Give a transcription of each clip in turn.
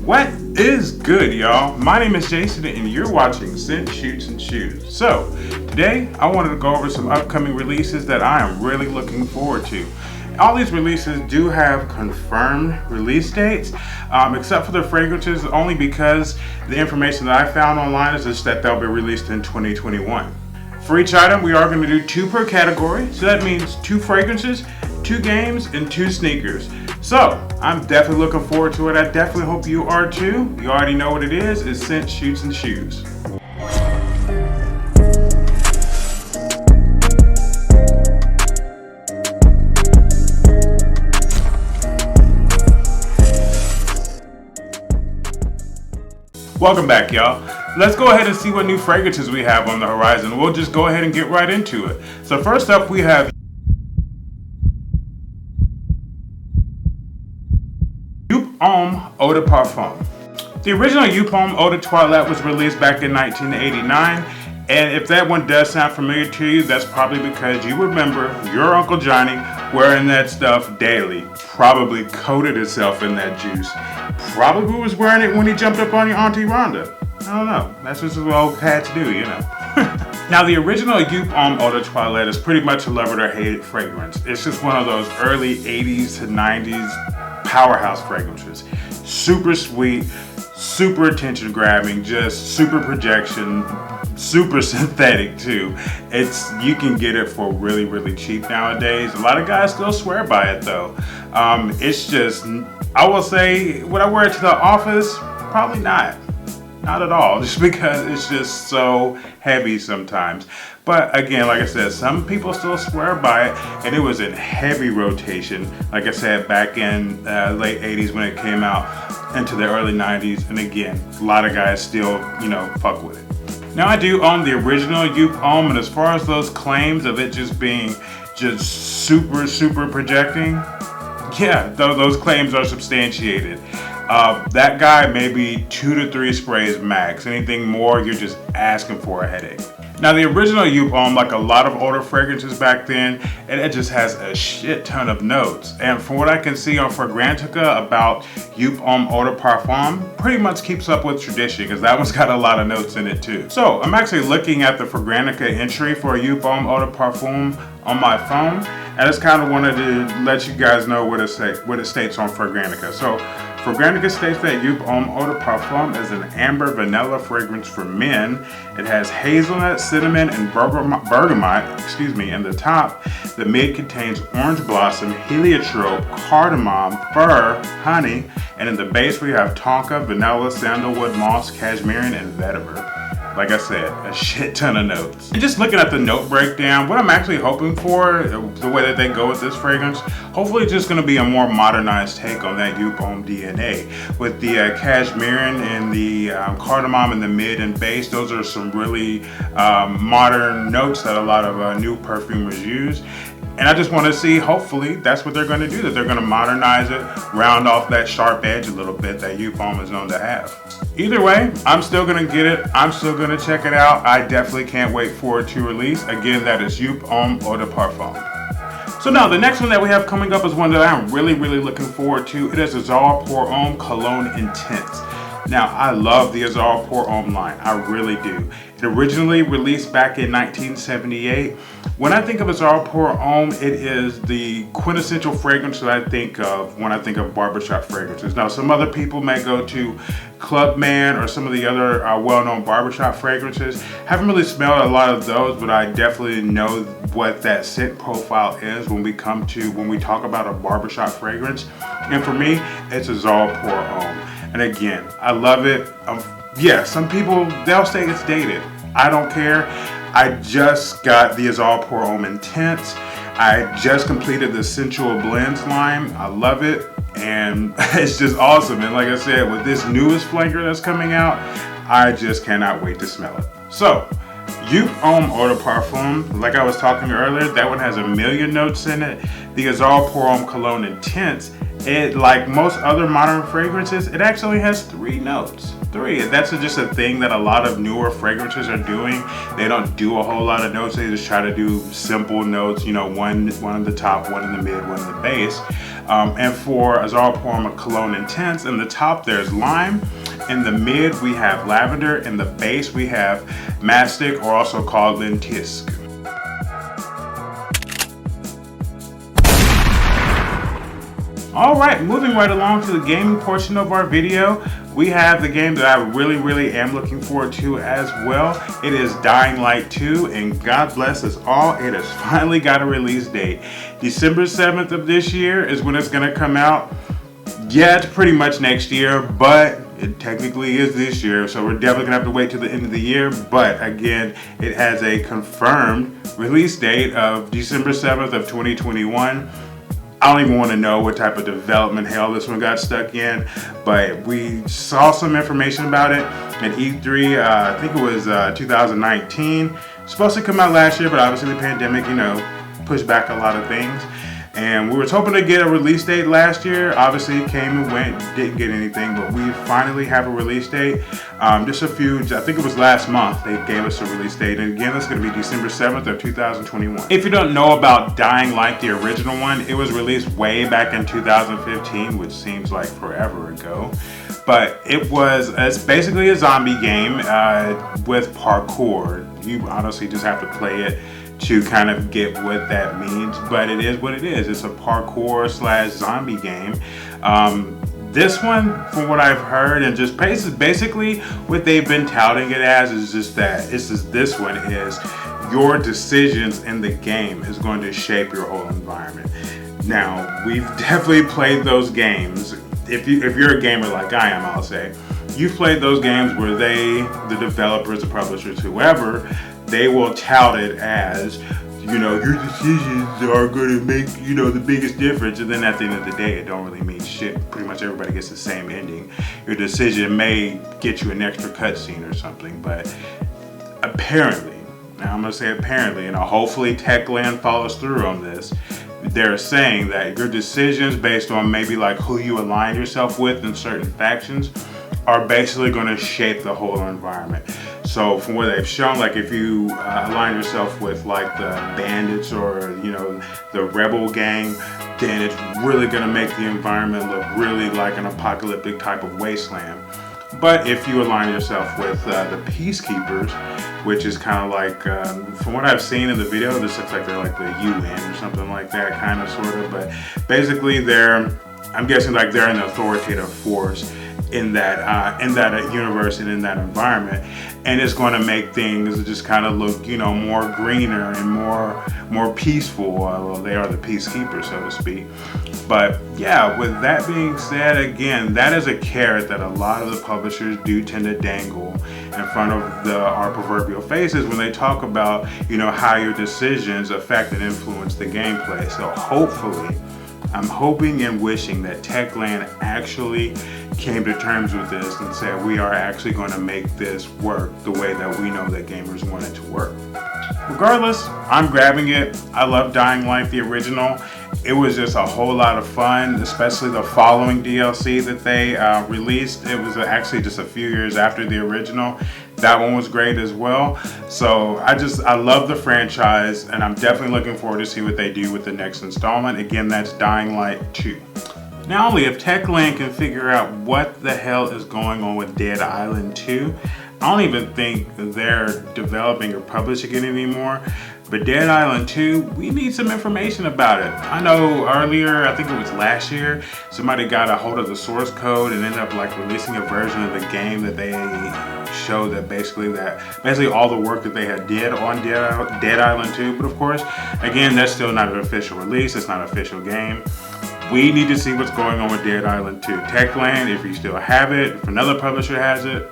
What is good, y'all? My name is Jason and you're watching Scent, Shoots, and Shoes. So, today I wanted to go over some upcoming releases that I am really looking forward to. All these releases do have confirmed release dates, except for the fragrances, only because the information that I found online is just that they'll be released in 2021. For each item, we are going to do 2 per category, so that means 2 fragrances, 2 games, and 2 sneakers. So, I'm definitely looking forward to it. I definitely hope you are too. You already know what it is. It's Scent, Shoots, and Shoes. Welcome back, y'all. Let's go ahead and see what new fragrances we have on the horizon. We'll just go ahead and get right into it. So first up, we have Eau de Parfum. The original Eau de Toilette was released back in 1989, and if that one does sound familiar to you, that's probably because you remember your Uncle Johnny wearing that stuff daily, probably coated himself in that juice. Probably was wearing it when he jumped up on your Auntie Rhonda. I don't know, that's just what old cats do, you know. Now, the original Eau de Toilette is pretty much a love it or hate it fragrance. It's just one of those early 80s to 90s powerhouse fragrances. Super sweet, super attention grabbing, just super projection, super synthetic too. You can get it for really, really cheap nowadays. A lot of guys still swear by it though. It's just, I will say, would I wear it to the office? Probably not. Not at all, just because it's just so heavy sometimes. But again, like I said, some people still swear by it, and it was in heavy rotation, like I said, back in late 80s when it came out into the early 90s. And again, a lot of guys still, fuck with it. Now, I do own the original Eau, and as far as those claims of it just being just super, super projecting, yeah, those claims are substantiated. That guy maybe 2 to 3 sprays max. Anything more, you're just asking for a headache. Now, the original Eau, like a lot of older fragrances back then, it just has a shit ton of notes. And from what I can see on Fragrantica about Eau de Parfum, pretty much keeps up with tradition because that one's got a lot of notes in it too. So I'm actually looking at the Fragrantica entry for Eau de Parfum on my phone. I just kind of wanted to let you guys know what it states on Fragrantica. So Fragrantica states that Eau de Parfum is an amber vanilla fragrance for men. It has hazelnut, cinnamon, and bergamot, in the top. The mid contains orange blossom, heliotrope, cardamom, fir, honey, and in the base we have tonka, vanilla, sandalwood, moss, cashmere, and vetiver. Like I said, a shit ton of notes. And just looking at the note breakdown, what I'm actually hoping for, the way that they go with this fragrance, hopefully it's just going to be a more modernized take on that Eau DNA. With the cashmere and the cardamom in the mid and base, those are some really modern notes that a lot of new perfumers use. And I just want to see, hopefully, that's what they're going to do, that they're going to modernize it, round off that sharp edge a little bit that Eau is known to have. Either way, I'm still going to get it. I'm still going to check it out. I definitely can't wait for it to release. Again, that is Eau de Parfum. So now, the next one that we have coming up is one that I'm really, really looking forward to. It is Azzaro Pour Homme Cologne Intense. Now, I love the Azzaro Pour Homme line. I really do. It originally released back in 1978. When I think of Azzaro Pour Homme, it is the quintessential fragrance that I think of when I think of barbershop fragrances. Now, some other people may go to Clubman or some of the other well-known barbershop fragrances. Haven't really smelled a lot of those, but I definitely know what that scent profile is when we talk about a barbershop fragrance. And for me, it's Azzaro Pour Homme. And again, I love it. Yeah, some people, they'll say it's dated. I don't care. I just got the Azzaro Pour Homme Intense. I just completed the Sensual Blends line. I love it. And it's just awesome. And like I said, with this newest flanker that's coming out, I just cannot wait to smell it. So, Eau de Parfum, like I was talking earlier, that one has 1 million notes in it. The Azzaro Pour Homme Cologne Intense It, like most other modern fragrances, it actually has 3 notes. 3. That's just a thing that a lot of newer fragrances are doing. They don't do a whole lot of notes. They just try to do simple notes, you know, one in the top, one in the mid, one in the base. And for Azzaro Parfum Cologne Intense, in the top there's lime. In the mid we have lavender. In the base we have mastic, or also called lentisk. Alright, moving right along to the gaming portion of our video, we have the game that I really am looking forward to as well. It is Dying Light 2, and God bless us all, it has finally got a release date. December 7th of this year is when it's going to come out. Yeah, it's pretty much next year, but it technically is this year, so we're definitely going to have to wait till the end of the year. But again, it has a confirmed release date of December 7th of 2021. I don't even want to know what type of development hell this one got stuck in, but we saw some information about it at E3, I think it was 2019. Supposed to come out last year, but obviously the pandemic, you know, pushed back a lot of things. And we were hoping to get a release date last year. Obviously it came and went, didn't get anything, but we finally have a release date. Just a few, I think it was last month, they gave us a release date. And again, it's going to be December 7th of 2021. If you don't know about Dying Light, the original one, it was released way back in 2015, which seems like forever ago. But it's basically a zombie game with parkour. You honestly just have to play it to kind of get what that means, but it is what it is. It's a parkour / zombie game. This one, from what I've heard, and just basically what they've been touting it as, is just that this one is your decisions in the game is going to shape your whole environment. Now, we've definitely played those games. If you're a gamer like I am, I'll say, you've played those games where the developers, the publishers, whoever, they will tout it as, you know, your decisions are going to make, you know, the biggest difference. And then at the end of the day, it don't really mean shit. Pretty much everybody gets the same ending. Your decision may get you an extra cutscene or something, but apparently, now I'm going to say apparently, and hopefully Techland follows through on this, they're saying that your decisions based on maybe like who you align yourself with in certain factions are basically going to shape the whole environment. So from what they've shown, like if you align yourself with like the bandits or, you know, the rebel gang, then it's really going to make the environment look really like an apocalyptic type of wasteland. But if you align yourself with the peacekeepers, which is kind of like, from what I've seen in the video, this looks like they're like the UN or something like that, kind of, sort of. But basically I'm guessing like they're an authoritative force in that universe and in that environment, and it's going to make things just kind of look, you know, more greener and more peaceful. Well, they are the peacekeepers, so to speak. But yeah, with that being said, again, that is a carrot that a lot of the publishers do tend to dangle in front of our proverbial faces when they talk about, you know, how your decisions affect and influence the gameplay. So hopefully, I'm hoping and wishing that Techland actually came to terms with this and said we are actually going to make this work the way that we know that gamers want it to work. Regardless, I'm grabbing it. I love Dying Light, the original. It was just a whole lot of fun, especially the following DLC that they released. It was actually just a few years after the original. That one was great as well. So I love the franchise, and I'm definitely looking forward to see what they do with the next installment. Again, that's Dying Light 2. Not only if Techland can figure out what the hell is going on with Dead Island 2, I don't even think they're developing or publishing it anymore. But Dead Island 2, we need some information about it. I know earlier, I think it was last year, somebody got a hold of the source code and ended up like releasing a version of the game that they showed that basically all the work that they had did on Dead Island 2. But of course, again, that's still not an official release. It's not an official game. We need to see what's going on with Dead Island 2. Techland, if you still have it, if another publisher has it,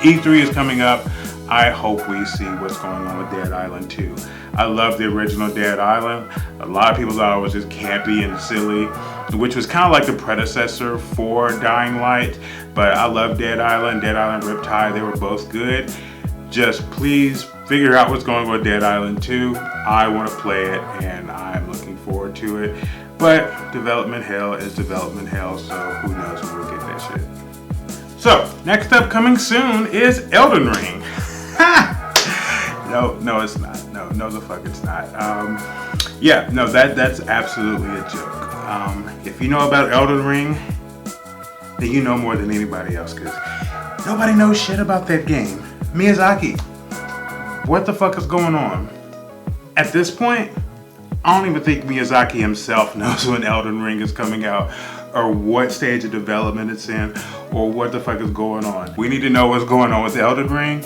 E3 is coming up. I hope we see what's going on with Dead Island 2. I love the original Dead Island. A lot of people thought it was just campy and silly, which was kind of like the predecessor for Dying Light. But I love Dead Island Riptide. They were both good. Just please figure out what's going on with Dead Island 2. I want to play it, and I'm looking forward to it. But development hell is development hell, so who knows when we'll get that shit. So, next up coming soon is Elden Ring. No, it's not. No, the fuck it's not. Yeah, no, that's absolutely a joke. If you know about Elden Ring, then you know more than anybody else, because nobody knows shit about that game. Miyazaki, what the fuck is going on? At this point, I don't even think Miyazaki himself knows when Elden Ring is coming out, or what stage of development it's in, or what the fuck is going on. We need to know what's going on with Elden Ring.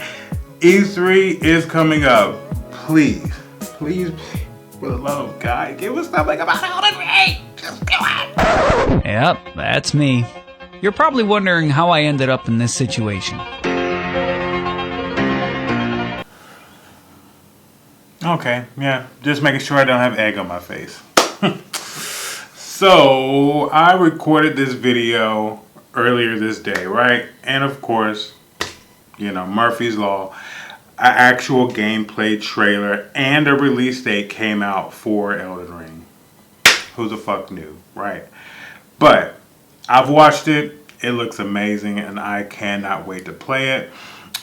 E3 is coming up. Please, for the love of God, give us something about Elden Ring. Just go on. Yep, that's me. You're probably wondering how I ended up in this situation. Okay, yeah, just making sure I don't have egg on my face. So, I recorded this video earlier this day, right? And of course, you know, Murphy's Law, an actual gameplay trailer and a release date came out for Elden Ring. Who the fuck knew, right? But I've watched it. It looks amazing, and I cannot wait to play it.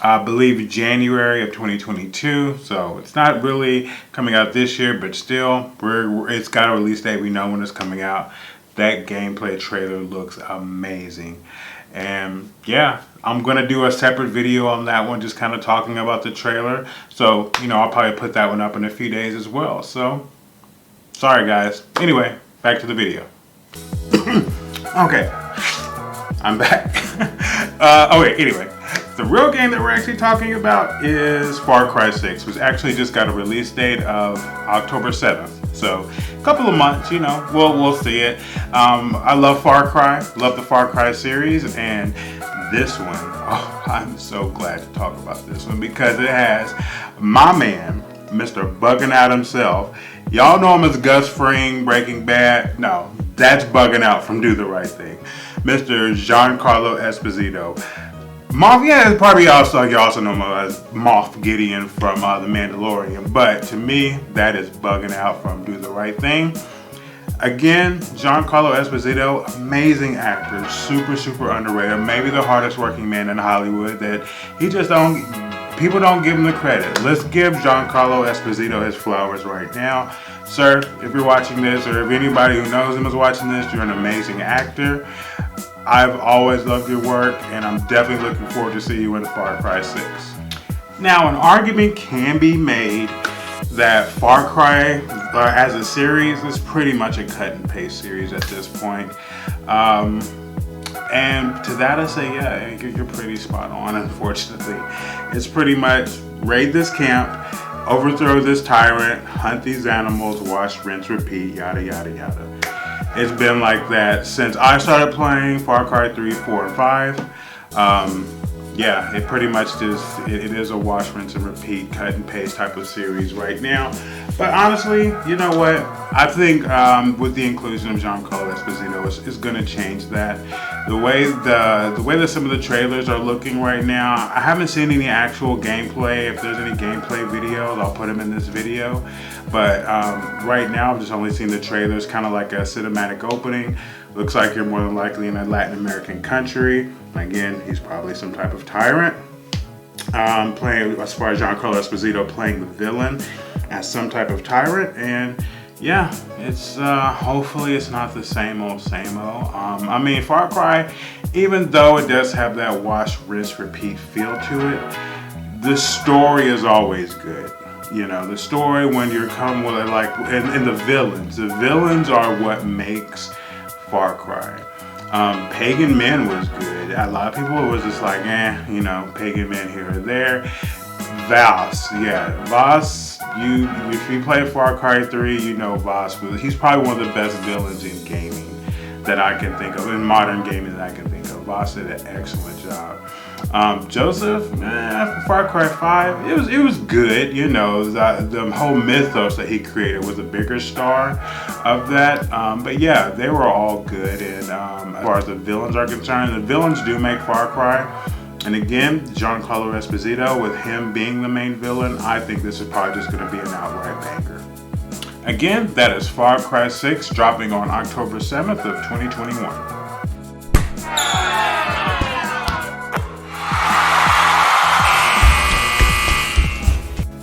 I believe January of 2022, so it's not really coming out this year, but still, it's got a release date. We know when it's coming out. That gameplay trailer looks amazing. And yeah, I'm going to do a separate video on that one, just kind of talking about the trailer. So, you know, I'll probably put that one up in a few days as well. So, sorry guys. Anyway, back to the video. Okay, I'm back. Anyway. The real game that we're actually talking about is Far Cry 6, which actually just got a release date of October 7th. So, a couple of months, you know, we'll see it. I love Far Cry, love the Far Cry series, and this one, oh, I'm so glad to talk about this one because it has my man, Mr. Bugging Out himself. Y'all know him as Gus Fring, Breaking Bad. No, that's Bugging Out from Do the Right Thing. Mr. Giancarlo Esposito. Moff, yeah, probably also, you also know him as Moff Gideon from The Mandalorian, but to me, that is Bugging Out from Do the Right Thing. Again, Giancarlo Esposito, amazing actor, super underrated, maybe the hardest working man in Hollywood that he just people don't give him the credit. Let's give Giancarlo Esposito his flowers right now. Sir, if you're watching this, or if anybody who knows him is watching this, you're an amazing actor. I've always loved your work, and I'm definitely looking forward to see you in Far Cry 6. Now, an argument can be made that Far Cry, as a series, is pretty much a cut and paste series at this point. And to that I say, yeah, you're pretty spot on, unfortunately. It's pretty much raid this camp, overthrow this tyrant, hunt these animals, wash, rinse, repeat, yada, yada, yada. It's been like that since I started playing Far Cry 3, 4, and 5. Yeah, it pretty much just, it is a wash, rinse, and repeat, cut and paste type of series right now. But honestly, you know what? I think with the inclusion of Giancarlo Esposito, it's going to change that. The way that some of the trailers are looking right now, I haven't seen any actual gameplay. If there's any gameplay videos, I'll put them in this video. But right now, I've just only seen the trailers, kind of like a cinematic opening. Looks like you're more than likely in a Latin American country. Again, he's probably some type of tyrant. Playing, as far as Giancarlo Esposito playing the villain as some type of tyrant, and yeah, it's hopefully it's not the same old. I mean, Far Cry, even though it does have that wash, rinse, repeat feel to it, the story is always good. You know, the story when you're coming with it, like, and the villains are what makes Far Cry. Pagan Men was good. A lot of people was just like, you know, Pagan Men here or there. Vaas, yeah, Vaas. If you play Far Cry 3, you know Vaas. He's probably one of the best villains in gaming that I can think of, in modern gaming that I can think of. Vaas did an excellent job. Joseph, for Far Cry 5, it was good. You know, the whole mythos that he created was a bigger star of that. But yeah, they were all good. And as far as the villains are concerned, the villains do make Far Cry. And again, Giancarlo Esposito, with him being the main villain, I think this is probably just going to be an outright banger. Again, that is Far Cry 6 dropping on October 7th of 2021.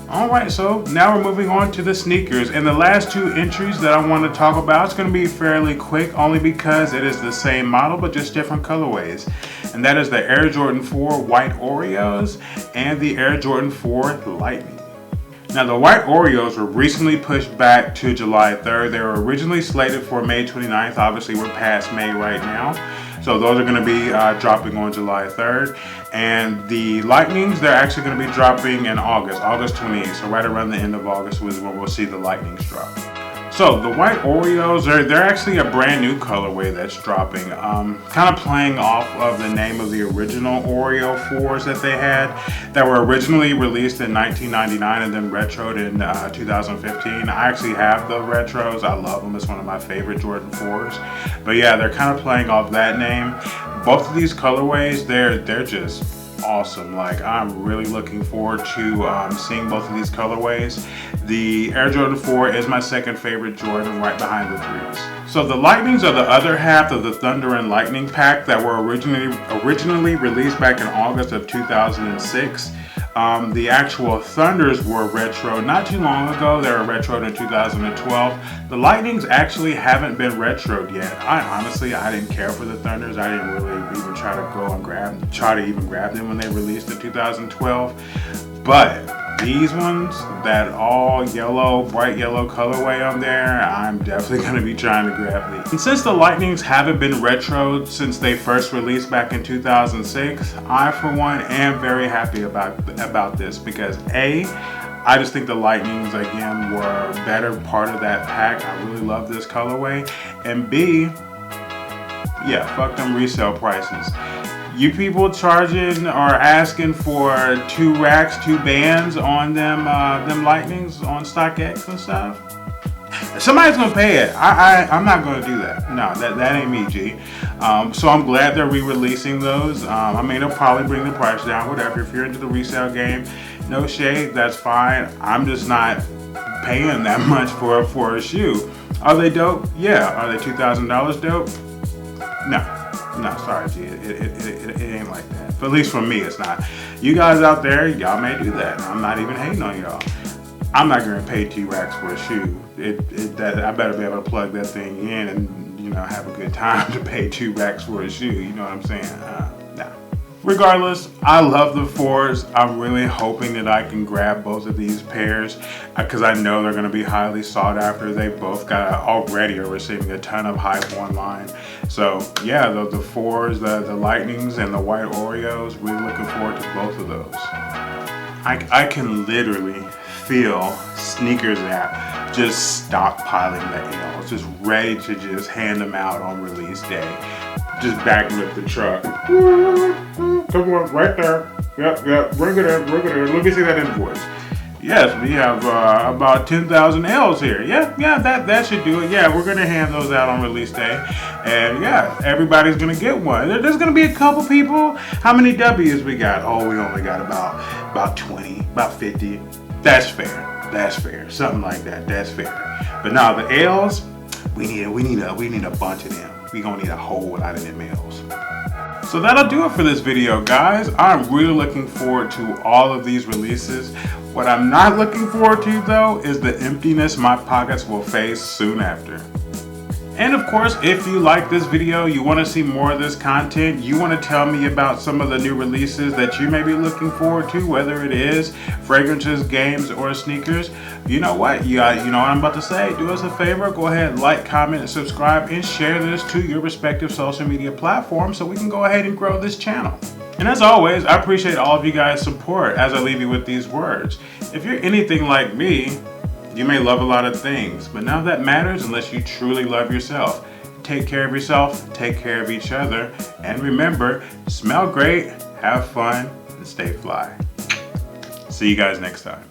Alright, so now we're moving on to the sneakers, and the last two entries that I want to talk about is going to be fairly quick only because it is the same model but just different colorways. And that is the AirJordan IV White Oreos and the AirJordan IV Lightning. Now the white Oreos were recently pushed back to July 3rd. They were originally slated for May 29th. Obviously we're past May right now. So those are going to be dropping on July 3rd. And the Lightnings, they're actually going to be dropping in August 28th. So right around the end of August is when we'll see the Lightnings drop. So the white Oreos, they're actually a brand new colorway that's dropping. Kind of playing off of the name of the original Oreo 4s that they had that were originally released in 1999 and then retroed in 2015. I actually have the retros. I love them. It's one of my favorite Jordan 4s. But yeah, they're kind of playing off that name. Both of these colorways, they're just awesome. Like, I'm really looking forward to seeing both of these colorways. The AirJordan 4 is my second favorite Jordan, right behind the 3s. So the Lightnings are the other half of the Thunder and Lightning pack that were originally released back in August of 2006. The actual Thunders were retro not too long ago. They were retroed in 2012. The Lightnings actually haven't been retroed yet. I didn't care for the Thunders. I didn't really even try to go and try to grab them when they released in 2012. But these ones, that all yellow, bright yellow colorway on there, I'm definitely going to be trying to grab these. And since the Lightnings haven't been retroed since they first released back in 2006, I for one am very happy about this because A, I just think the Lightnings again were a better part of that pack. I really love this colorway. And B, yeah, fuck them resale prices. You people charging or asking for 2 racks, 2 bands on them Lightnings on StockX and stuff. Somebody's gonna pay it. I'm not gonna do that. No, that ain't me, G. So I'm glad they're re-releasing those. I mean, they'll probably bring the price down, whatever. If you're into the resale game, no shade, that's fine. I'm just not paying that much for a shoe. Are they dope? Yeah. Are they $2,000 dope? No, sorry, G. It ain't like that. But at least for me, it's not. You guys out there, y'all may do that. I'm not even hating on y'all. I'm not gonna pay 2 racks for a shoe. I better be able to plug that thing in and, you know, have a good time to pay 2 racks for a shoe. You know what I'm saying? Nah. Regardless, I love the 4s. I'm really hoping that I can grab both of these pairs because I know they're going to be highly sought after. They both already are receiving a ton of hype online. So yeah, the 4s, the Lightnings, and the white Oreos, really looking forward to both of those. I can literally feel Sneakers app just stockpiling the L's, just ready to just hand them out on release day. Just backing up the truck. Come on, right there. Yep, bring it in. Let me see that invoice. Yes, we have about 10,000 L's here. Yeah, that should do it. Yeah, we're gonna hand those out on release day. And yeah, everybody's gonna get one. There's gonna be a couple people. How many W's we got? Oh, we only got about 20, about 50. That's fair. Something like that. That's fair. But now the L's, we need a bunch of them. We gonna need a whole lot of them L's. So that'll do it for this video, guys. I'm really looking forward to all of these releases. What I'm not looking forward to, though, is the emptiness my pockets will face soon after. And of course, if you like this video, you want to see more of this content, you want to tell me about some of the new releases that you may be looking forward to, whether it is fragrances, games, or sneakers, you know what? You know what I'm about to say. Do us a favor, go ahead, like, comment, and subscribe, and share this to your respective social media platforms so we can go ahead and grow this channel. And as always, I appreciate all of you guys' support as I leave you with these words. If you're anything like me, you may love a lot of things, but none of that matters unless you truly love yourself. Take care of yourself, take care of each other, and remember, smell great, have fun, and stay fly. See you guys next time.